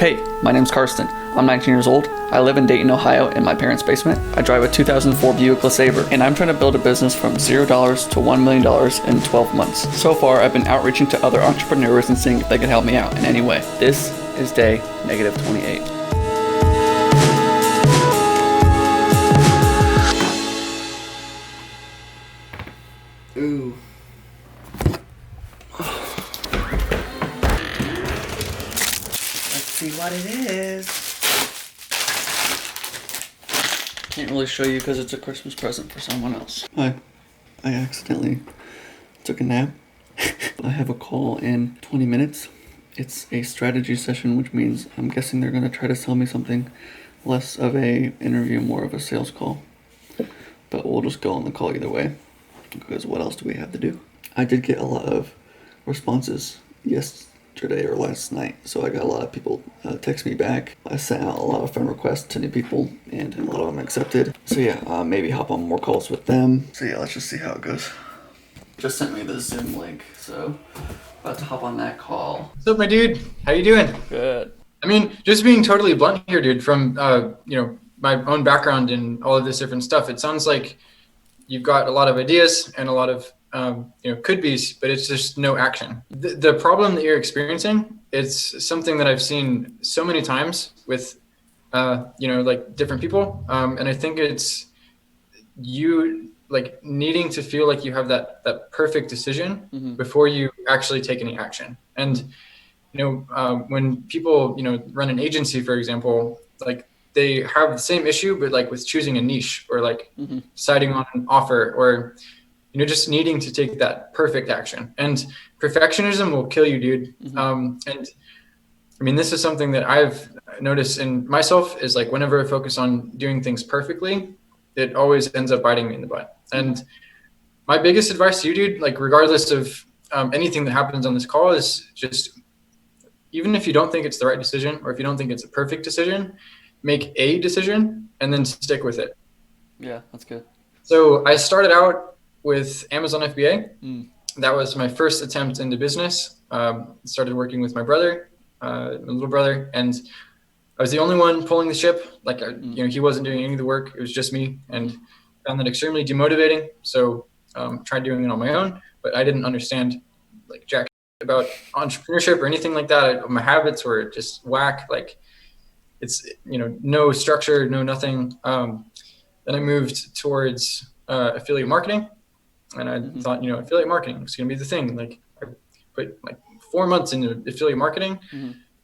Hey, my name's Karsten. I'm 19 years old. I live in Dayton, Ohio in my parents' basement. I drive a 2004 Buick LeSabre, and I'm trying to build a business from $0 to $1 million in 12 months. So far, I've been outreaching to other entrepreneurs and seeing if they can help me out in any way. This is day -28. Ooh. Let's see what it is. Can't really show you because it's a Christmas present for someone else. Hi. I accidentally took a nap. I have a call in 20 minutes. It's a strategy session, which means I'm guessing they're going to try to sell me something. Less of a interview, more of a sales call. But we'll just go on the call either way, because what else do we have to do? I did get a lot of responses yesterday or last night, so I got a lot of people text me back. I sent out a lot of friend requests to new people, and a lot of them accepted. So yeah, maybe hop on more calls with them. So yeah, let's just see how it goes. Just sent me the Zoom link, so about to hop on that call. What's up, my dude? How you doing? Good. I mean, just being totally blunt here, dude, from my own background and all of this different stuff, it sounds like you've got a lot of ideas and a lot of could-be's, but it's just no action. The problem that you're experiencing, it's something that I've seen so many times with like different people, and I think it's you like needing to feel like you have that perfect decision before you actually take any action. And when people run an agency, for example, like they have the same issue, but like with choosing a niche or like deciding on an offer or just needing to take that perfect action. And perfectionism will kill you, dude. And I mean, this is something that I've noticed in myself is like whenever I focus on doing things perfectly, it always ends up biting me in the butt. And my biggest advice to you, dude, like regardless of anything that happens on this call, is just, even if you don't think it's the right decision or if you don't think it's a perfect decision, make a decision and then stick with it. Yeah, that's good. So I started out with Amazon FBA. That was my first attempt into business. Started working with my brother, my little brother, and I was the only one pulling the ship. Like, he wasn't doing any of the work. It was just me, and found that extremely demotivating. So tried doing it on my own, but I didn't understand like jack about entrepreneurship or anything like that. My habits were just whack. Like it's, no structure, no nothing. Then I moved towards affiliate marketing, and I thought, affiliate marketing is going to be the thing. Like I put like 4 months into affiliate marketing,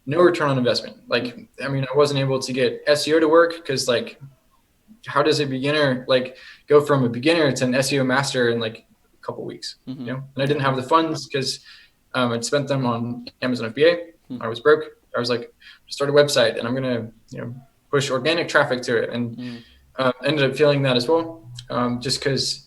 no return on investment. Like, I mean, I wasn't able to get SEO to work because like, how does a beginner like go from a beginner to an SEO master in like a couple of weeks, And I didn't have the funds because I'd spent them on Amazon FBA. I was broke. I was like, start a website and I'm going to, push organic traffic to it. And ended up feeling that as well. Just because,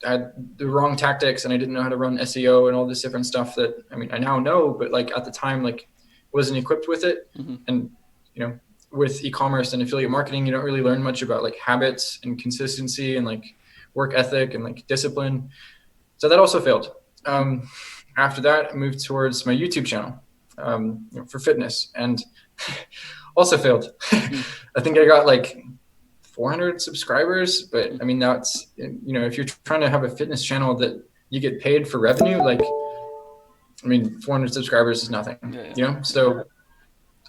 I had the wrong tactics and I didn't know how to run SEO and all this different stuff that, I now know, but like at the time, like wasn't equipped with it. And, with e-commerce and affiliate marketing, you don't really learn much about like habits and consistency and like work ethic and like discipline. So that also failed. After that, I moved towards my YouTube channel for fitness and also failed. I think I got like 400 subscribers, but I mean, that's, if you're trying to have a fitness channel that you get paid for revenue, like, 400 subscribers is nothing, So,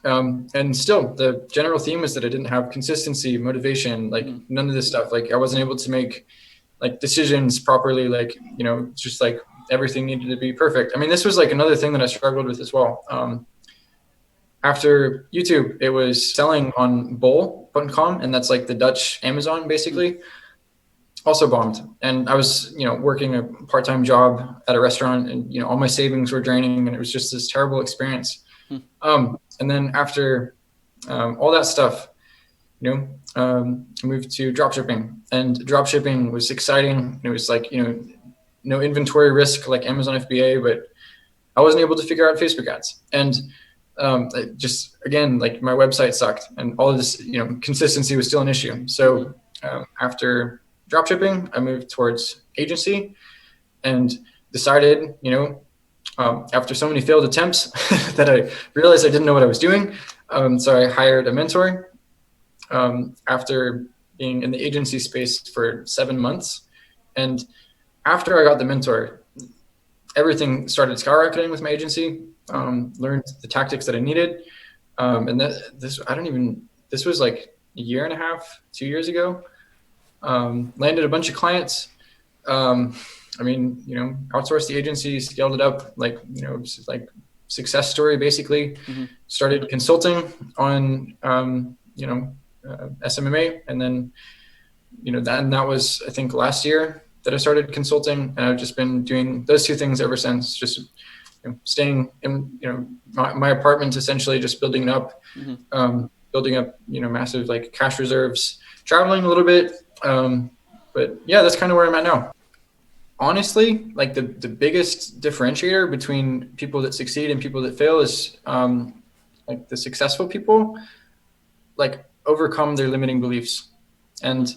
and still the general theme is that I didn't have consistency, motivation, like none of this stuff. Like I wasn't able to make like decisions properly. Like, just like everything needed to be perfect. This was like another thing that I struggled with as well. After YouTube, it was selling on bol.com, and that's like the Dutch Amazon basically. Also bombed. And I was, working a part-time job at a restaurant and, all my savings were draining and it was just this terrible experience. And then after all that stuff, I moved to dropshipping, and dropshipping was exciting. It was like, no inventory risk like Amazon FBA, but I wasn't able to figure out Facebook ads. And just, again, like my website sucked and all of this, consistency was still an issue. So after dropshipping, I moved towards agency and decided, after so many failed attempts that I realized I didn't know what I was doing. So I hired a mentor after being in the agency space for 7 months. And after I got the mentor, everything started skyrocketing with my agency. Learned the tactics that I needed. And this was like a year and a half, 2 years ago. Landed a bunch of clients. Outsourced the agency, scaled it up, like success story, basically. Started consulting on, SMMA. And then, that was, I think, last year that I started consulting. And I've just been doing those two things ever since, just staying in, my apartment, essentially just building it up, building up, massive like cash reserves, traveling a little bit. But yeah, that's kind of where I'm at now. Honestly, like the biggest differentiator between people that succeed and people that fail is like the successful people like overcome their limiting beliefs and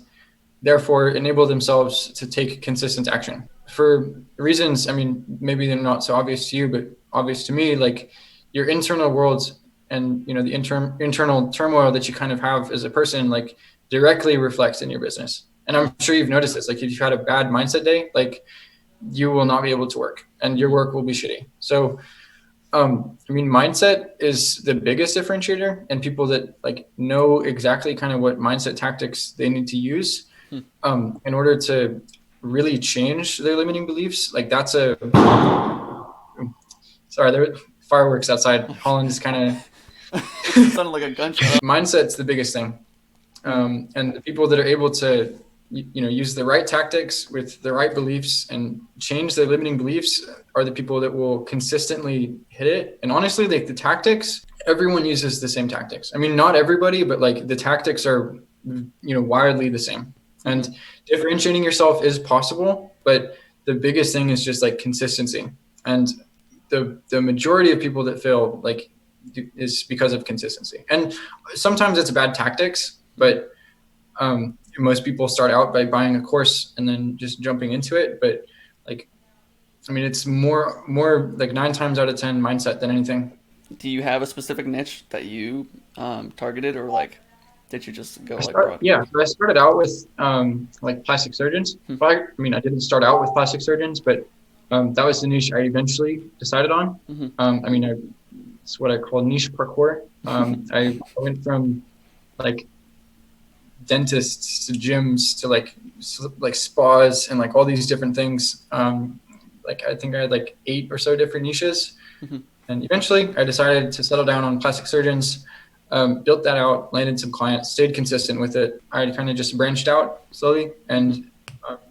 therefore enable themselves to take consistent action for reasons. I mean, maybe they're not so obvious to you, but obvious to me, like your internal world and, the internal turmoil that you kind of have as a person, like directly reflects in your business. And I'm sure you've noticed this, like if you've had a bad mindset day, like you will not be able to work and your work will be shitty. So, mindset is the biggest differentiator, and people that like know exactly kind of what mindset tactics they need to use in order to really change their limiting beliefs. Like that's sorry, there were fireworks outside. Holland is kind of sounded like a gunshot. Mindset's the biggest thing. And the people that are able to, use the right tactics with the right beliefs and change their limiting beliefs are the people that will consistently hit it. And honestly, like the tactics, everyone uses the same tactics. I mean, not everybody, but like the tactics are, wildly the same. And differentiating yourself is possible, but the biggest thing is just like consistency. And the majority of people that fail, like, is because of consistency. And sometimes it's bad tactics, but most people start out by buying a course and then just jumping into it. But like, I mean, it's more like 9 times out of 10 mindset than anything. Do you have a specific niche that you targeted, or like did you just go broad? Yeah, so I started out with like plastic surgeons. I didn't start out with plastic surgeons, but that was the niche I eventually decided on. It's what I call niche parkour. I went from like dentists to gyms to like spas and like all these different things. Like I think I had like 8 or so different niches. And eventually I decided to settle down on plastic surgeons, built that out, landed some clients, stayed consistent with it. I kind of just branched out slowly, and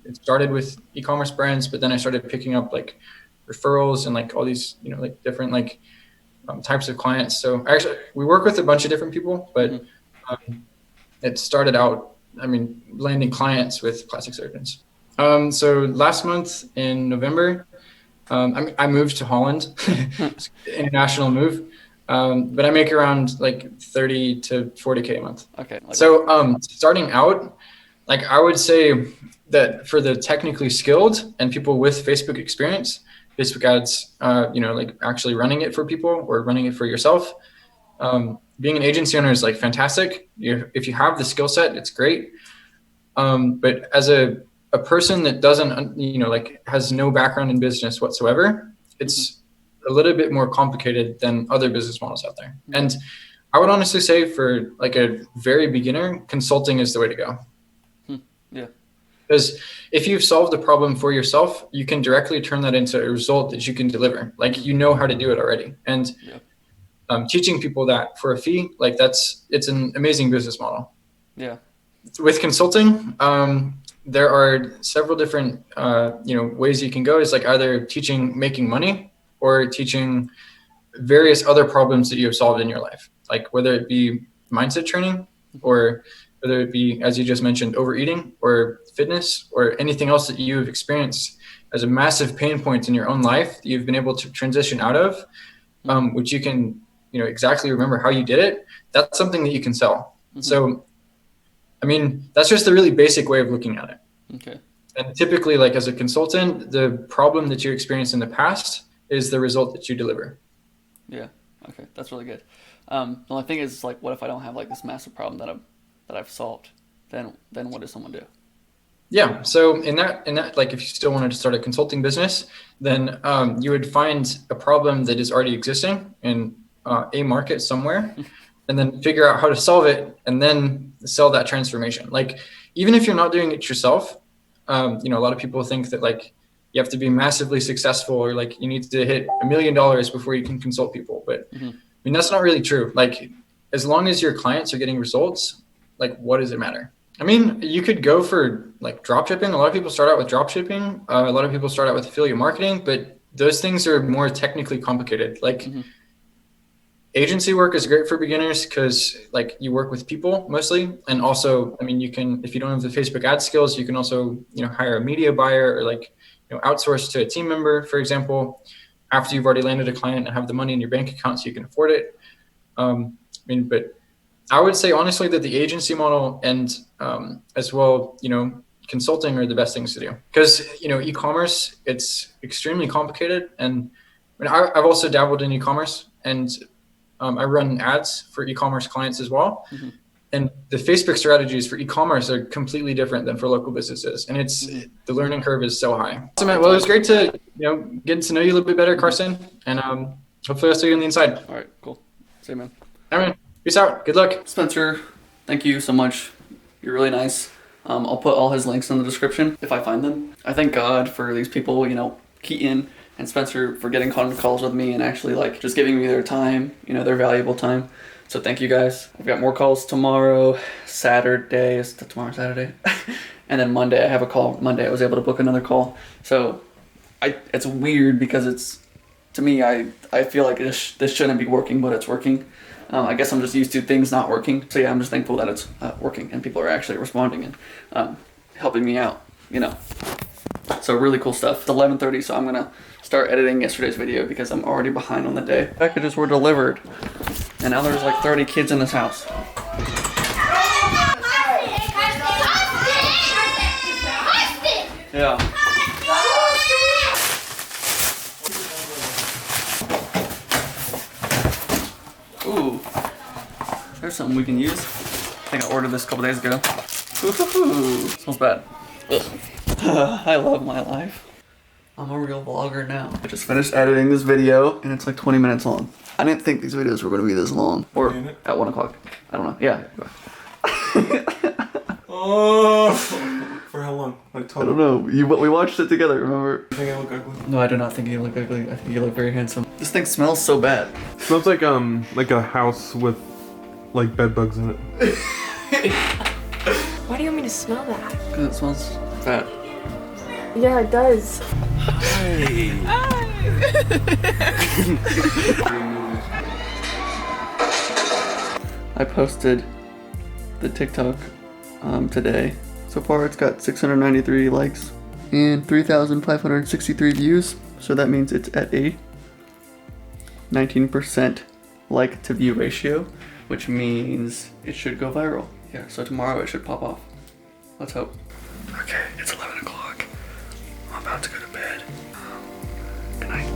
it started with e-commerce brands, but then I started picking up like referrals and like all these, like different like types of clients. So actually we work with a bunch of different people, but it started out, landing clients with plastic surgeons. So last month in November, I moved to Holland, international move. But I make around like 30 to 40K a month. Okay. So starting out, like I would say that for the technically skilled and people with Facebook experience, Facebook ads, like actually running it for people or running it for yourself. Being an agency owner is like fantastic. If you have the skill set, it's great. But as a person that doesn't, like has no background in business whatsoever, it's a little bit more complicated than other business models out there. And I would honestly say for like a very beginner, consulting is the way to go. Yeah. Because if you've solved a problem for yourself, you can directly turn that into a result that you can deliver. Like, how to do it already. And teaching people that for a fee, like it's an amazing business model. Yeah. With consulting, there are several different, ways you can go. It's like either teaching making money or teaching various other problems that you have solved in your life. Like whether it be mindset training or whether it be, as you just mentioned, overeating or fitness or anything else that you've experienced as a massive pain point in your own life that you've been able to transition out of, which you can, exactly remember how you did it. That's something that you can sell. So, that's just a really basic way of looking at it. Okay. And typically, like as a consultant, the problem that you experienced in the past is the result that you deliver. Yeah. Okay, that's really good. The only thing is, like, what if I don't have like this massive problem that I've solved? Then what does someone do? Yeah. So in that, like, if you still wanted to start a consulting business, then you would find a problem that is already existing in a market somewhere, and then figure out how to solve it, and then sell that transformation. Like, even if you're not doing it yourself, a lot of people think that, like, you have to be massively successful, or like you need to hit $1 million before you can consult people. But I mean, that's not really true. Like, as long as your clients are getting results, like, what does it matter? I mean, you could go for like drop shipping. A lot of people start out with drop shipping. A lot of people start out with affiliate marketing, but those things are more technically complicated. Like, agency work is great for beginners because, like, you work with people mostly. And also, I mean, you can, if you don't have the Facebook ad skills, you can also, hire a media buyer, or like, outsource to a team member, for example, after you've already landed a client and have the money in your bank account so you can afford it. But I would say honestly that the agency model and as well, consulting are the best things to do, because, e-commerce, it's extremely complicated. And I mean, I've also dabbled in e-commerce, and I run ads for e-commerce clients as well. And the Facebook strategies for e-commerce are completely different than for local businesses. And the learning curve is so high. So, well, it was great to, get to know you a little bit better, Carson. And hopefully I'll see you on the inside. All right, cool. See you, man. All right, man. Peace out. Good luck. Spencer, thank you so much. You're really nice. I'll put all his links in the description if I find them. I thank God for these people, Keaton and Spencer, for getting on calls with me and actually, like, just giving me their time, their valuable time. So thank you guys. I've got more calls tomorrow, Saturday. Is tomorrow Saturday? And then Monday I have a call. Monday I was able to book another call. So it's weird because to me, I feel like this shouldn't be working, but it's working. I guess I'm just used to things not working. So yeah, I'm just thankful that it's working and people are actually responding and helping me out, So really cool stuff. It's 11:30, so I'm gonna start editing yesterday's video because I'm already behind on the day. Packages were delivered, and now there's like 30 kids in this house. Yeah. Ooh, there's something we can use. I think I ordered this a couple days ago. Ooh, smells bad. I love my life. I'm a real vlogger now. I just finished editing this video and it's like 20 minutes long. I didn't think these videos were going to be this long. Or at 1 o'clock. I don't know. Yeah. Oh, for how long? Like I don't know. We watched it together, remember? You think I look ugly? No, I do not think you look ugly. I think you look very handsome. This thing smells so bad. Smells like a house with like bed bugs in it. Why do you want me to smell that? Because it smells bad. Yeah, it does. I posted the TikTok today. So far it's got 693 likes and 3,563 views. So that means it's at a 19% like to view ratio, which means it should go viral. Yeah, so tomorrow it should pop off. Let's hope. Okay, it's 11 o'clock. I'm about to go to bed. Good night.